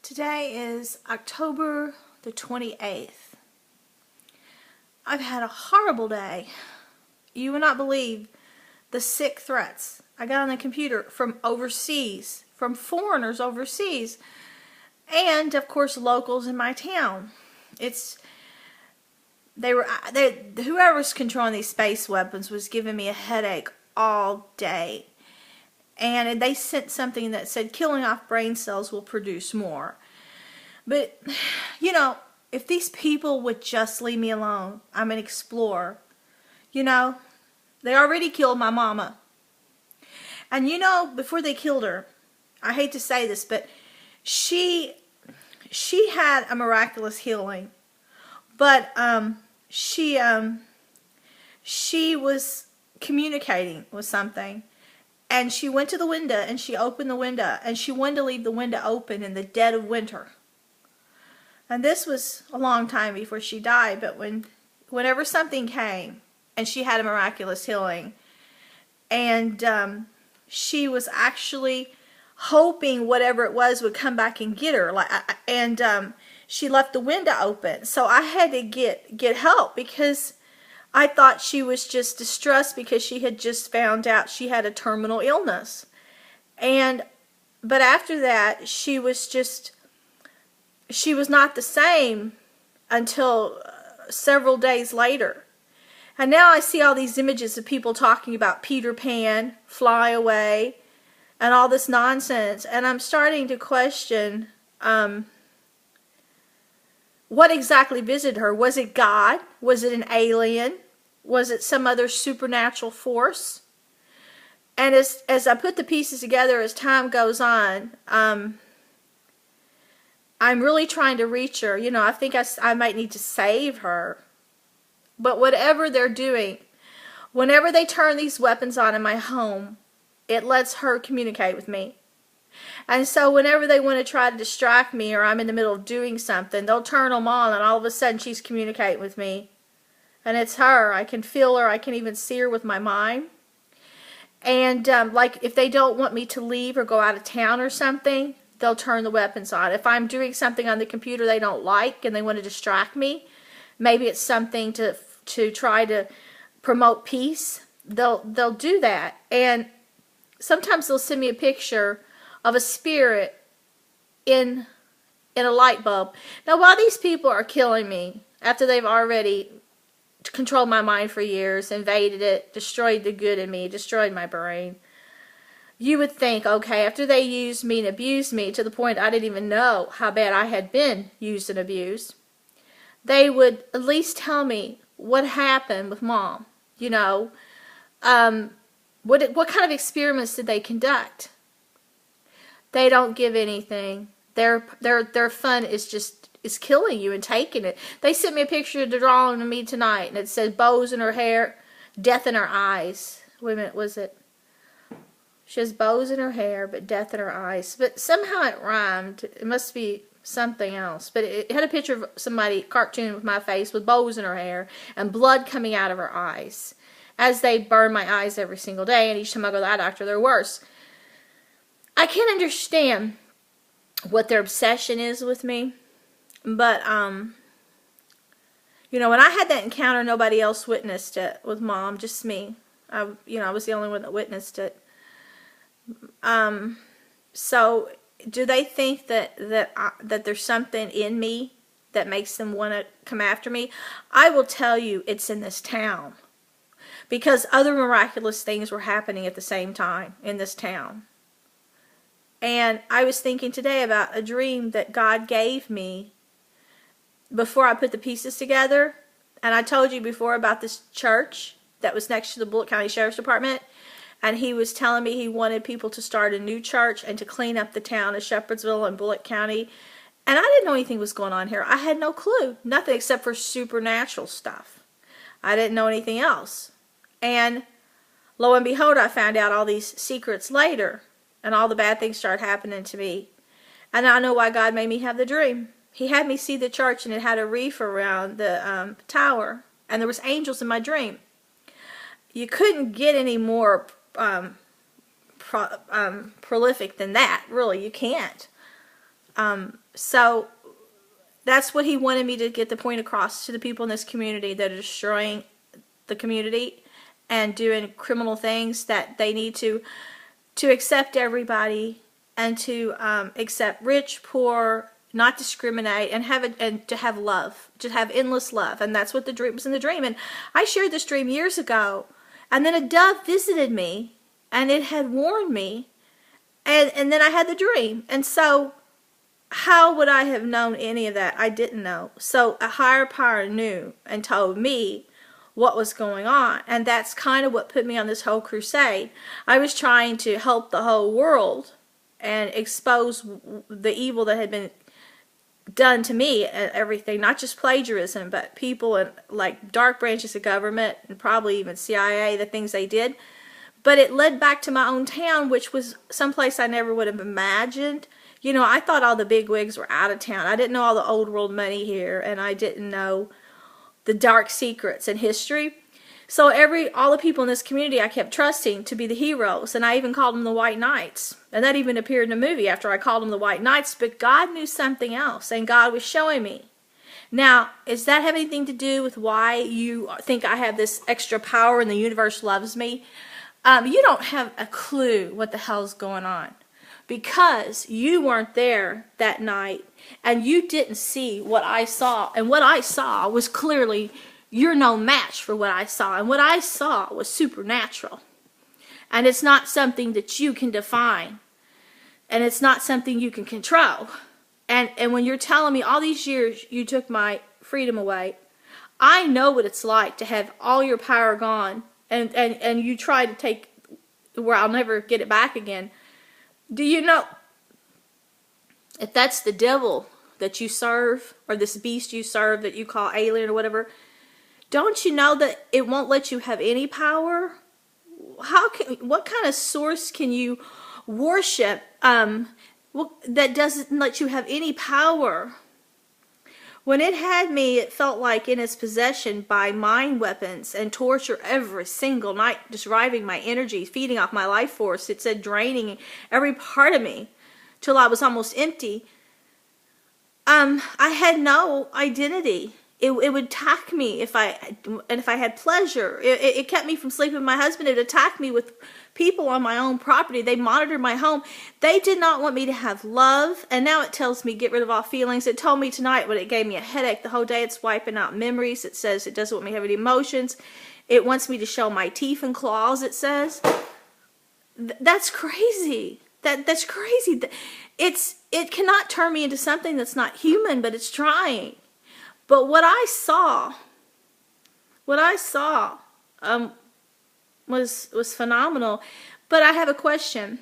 Today is October the 28th. I've had a horrible day. You will not believe the sick threats I got on the computer from overseas, from foreigners overseas, and of course locals in my town. Whoever's controlling these space weapons was giving me a headache all day. And they sent something that said killing off brain cells will produce more. But, you know, if these people would just leave me alone, I'm an explorer. You know, they already killed my mama. And you know, before they killed her, I hate to say this, but she had a miraculous healing. But she was communicating with something. And she went to the window and she opened the window and she wanted to leave the window open in the dead of winter. And this was a long time before she died, but whenever something came and she had a miraculous healing, and she was actually hoping whatever it was would come back and get her, she left the window open. So I had to get help because I thought she was just distressed because she had just found out she had a terminal illness. But after that, she was not the same until several days later. And now I see all these images of people talking about Peter Pan, Fly Away, and all this nonsense. And I'm starting to question what exactly visited her. Was it God? Was it an alien? Was it some other supernatural force? And as I put the pieces together as time goes on, I'm really trying to reach her. You know, I think I might need to save her. But whatever they're doing, whenever they turn these weapons on in my home, it lets her communicate with me. And so whenever they want to try to distract me or I'm in the middle of doing something, they'll turn them on and all of a sudden she's communicating with me. And it's her. I can feel her. I can even see her with my mind. And like if they don't want me to leave or go out of town or something, they'll turn the weapons on. If I'm doing something on the computer they don't like and they want to distract me, maybe it's something to try to promote peace, they'll do that. And sometimes they'll send me a picture of a spirit in a light bulb. Now, while these people are killing me after they've already controlled my mind for years, invaded it, destroyed the good in me, destroyed my brain, you would think, okay, after they used me and abused me to the point I didn't even know how bad I had been used and abused, they would at least tell me what happened with Mom. You know, what kind of experiments did they conduct? They don't give anything. Their fun is killing you and taking it. They sent me a picture of the drawing of me tonight, and it said bows in her hair, death in her eyes. Wait a minute, was it? She has bows in her hair, but death in her eyes. But somehow it rhymed. It must be something else. But it had a picture of somebody, cartoon with my face, with bows in her hair, and blood coming out of her eyes. As they burn my eyes every single day, and each time I go to the eye doctor, they're worse. I can't understand what their obsession is with me. But, you know, when I had that encounter, nobody else witnessed it with Mom, just me. I was the only one that witnessed it. So, do they think that there's something in me that makes them want to come after me? I will tell you, it's in this town. Because other miraculous things were happening at the same time in this town. And I was thinking today about a dream that God gave me before I put the pieces together. And I told you before about this church that was next to the Bullitt County Sheriff's Department. And he was telling me he wanted people to start a new church and to clean up the town of Shepherdsville and Bullitt County. And I didn't know anything was going on here. I had no clue. Nothing except for supernatural stuff. I didn't know anything else. And lo and behold, I found out all these secrets later. And all the bad things started happening to me. And I know why God made me have the dream. He had me see the church and it had a reef around the tower. And there was angels in my dream. You couldn't get any more prolific than that. Really, you can't. So that's what he wanted me to get the point across to the people in this community that are destroying the community and doing criminal things, that they need to accept everybody, and to accept rich, poor, not discriminate, and to have love, to have endless love. And that's what the dream was in the dream. And I shared this dream years ago, and then a dove visited me, and it had warned me, and then I had the dream. And so how would I have known any of that? I didn't know. So a higher power knew and told me what was going on. And that's kind of what put me on this whole crusade. I was trying to help the whole world and expose the evil that had been done to me and everything, not just plagiarism, but people in like dark branches of government and probably even CIA, the things they did. But it led back to my own town, which was someplace I never would have imagined. You know, I thought all the big wigs were out of town. I didn't know all the old world money here, and I didn't know the dark secrets in history. So all the people in this community I kept trusting to be the heroes, and I even called them the White Knights. And that even appeared in a movie after I called them the White Knights, but God knew something else, and God was showing me. Now, does that have anything to do with why you think I have this extra power and the universe loves me? You don't have a clue what the hell's going on, because you weren't there that night, and you didn't see what I saw. And what I saw was clearly, you're no match for what I saw. And what I saw was supernatural. And it's not something that you can define. And it's not something you can control. And when you're telling me all these years you took my freedom away, I know what it's like to have all your power gone, and you try to take where I'll never get it back again. Do you know, if that's the devil that you serve, or this beast you serve that you call alien or whatever, don't you know that it won't let you have any power? What kind of source can you worship that doesn't let you have any power? When it had me, it felt like in its possession by mind weapons and torture every single night, just driving my energy, feeding off my life force. It said draining every part of me till I was almost empty. I had no identity. It would attack me if I had pleasure. It kept me from sleeping with my husband. It would attack me with people on my own property. They monitored my home. They did not want me to have love. And now it tells me get rid of all feelings. It told me tonight when it gave me a headache the whole day, it's wiping out memories. It says it doesn't want me to have any emotions. It wants me to show my teeth and claws, it says. That's crazy. That's crazy. It cannot turn me into something that's not human, but it's trying. But what I saw was phenomenal. But I have a question.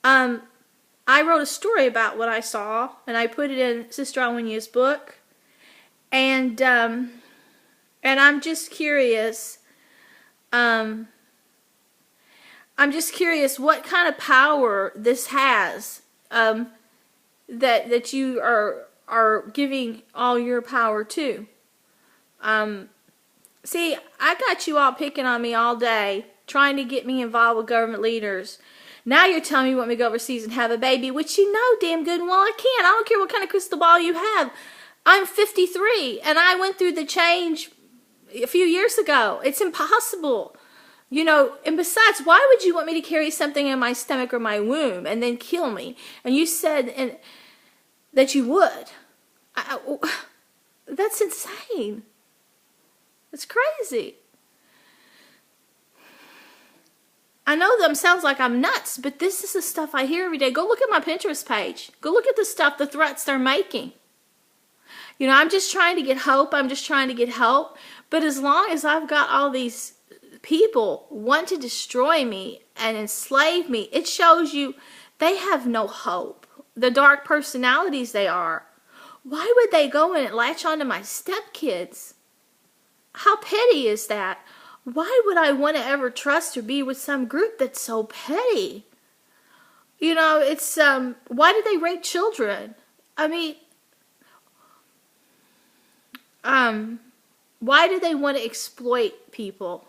I wrote a story about what I saw, and I put it in Sister Alwinia's book. And I'm just curious. I'm just curious what kind of power this has. That you are giving all your power to. See, I got you all picking on me all day, trying to get me involved with government leaders. Now you're telling me you want me to go overseas and have a baby, which you know damn good and well I can't. I don't care what kind of crystal ball you have. I'm 53, and I went through the change a few years ago. It's impossible. You know, and besides, why would you want me to carry something in my stomach or my womb and then kill me? And you said that you would. That's insane. It's crazy. I know that sounds like I'm nuts, but this is the stuff I hear every day. Go look at my Pinterest page. Go look at the stuff, the threats they're making. You know, I'm just trying to get hope. I'm just trying to get help. But as long as I've got all these people want to destroy me and enslave me, it shows you they have no hope. The dark personalities they are. Why would they go in and latch onto my stepkids? How petty is that? Why would I want to ever trust or be with some group that's so petty? You know, it's, why do they rape children? I mean, why do they want to exploit people?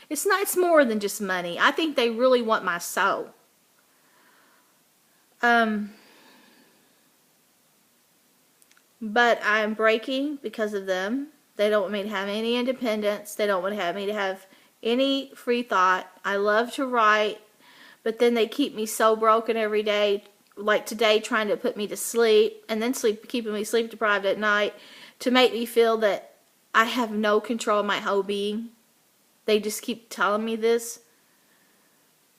It's more than just money. I think they really want my soul. But I'm breaking because of them. They don't want me to have any independence. They don't want to have me to have any free thought. I love to write, but then they keep me so broken every day, like today trying to put me to sleep and then keeping me sleep deprived at night to make me feel that I have no control of my whole being. They just keep telling me this.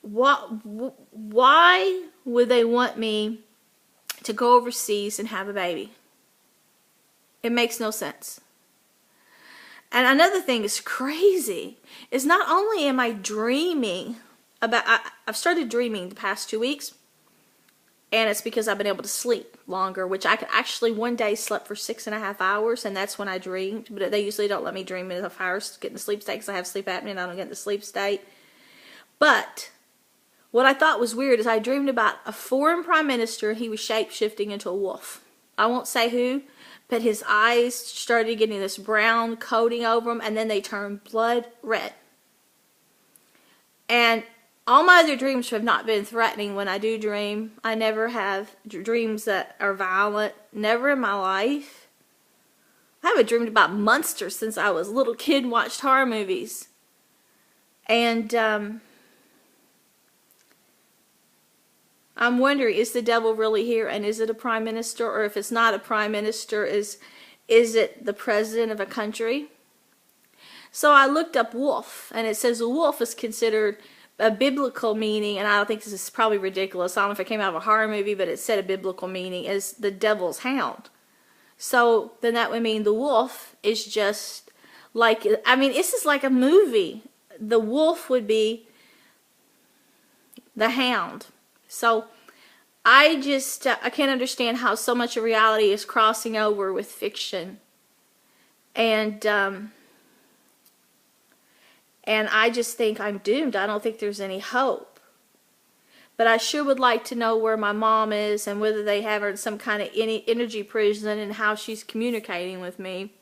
Why would they want me to go overseas and have a baby? It makes no sense. And another thing is crazy is not only am I dreaming about, I've started dreaming the past 2 weeks, and it's because I've been able to sleep longer, which I could actually one day slept for 6.5 hours, and that's when I dreamed. But they usually don't let me dream enough hours to get in the sleep state because I have sleep apnea and I don't get in the sleep state. But what I thought was weird is I dreamed about a foreign prime minister. He was shape-shifting into a wolf. I won't say who, but his eyes started getting this brown coating over them, and then they turned blood red. And all my other dreams have not been threatening. When I do dream, I never have dreams that are violent. Never in my life. I haven't dreamed about monsters since I was a little kid and watched horror movies. And I'm wondering, is the devil really here, and is it a prime minister? Or if it's not a prime minister, is it the president of a country? So I looked up wolf, and it says a wolf is considered a biblical meaning, and I don't think this is probably ridiculous. I don't know if it came out of a horror movie, but it said a biblical meaning is the devil's hound. So then that would mean the wolf is just like, I mean, this is like a movie. The wolf would be the hound. So I can't understand how so much of reality is crossing over with fiction. And I just think I'm doomed. I don't think there's any hope. But I sure would like to know where my mom is and whether they have her in some kind of energy prison and how she's communicating with me.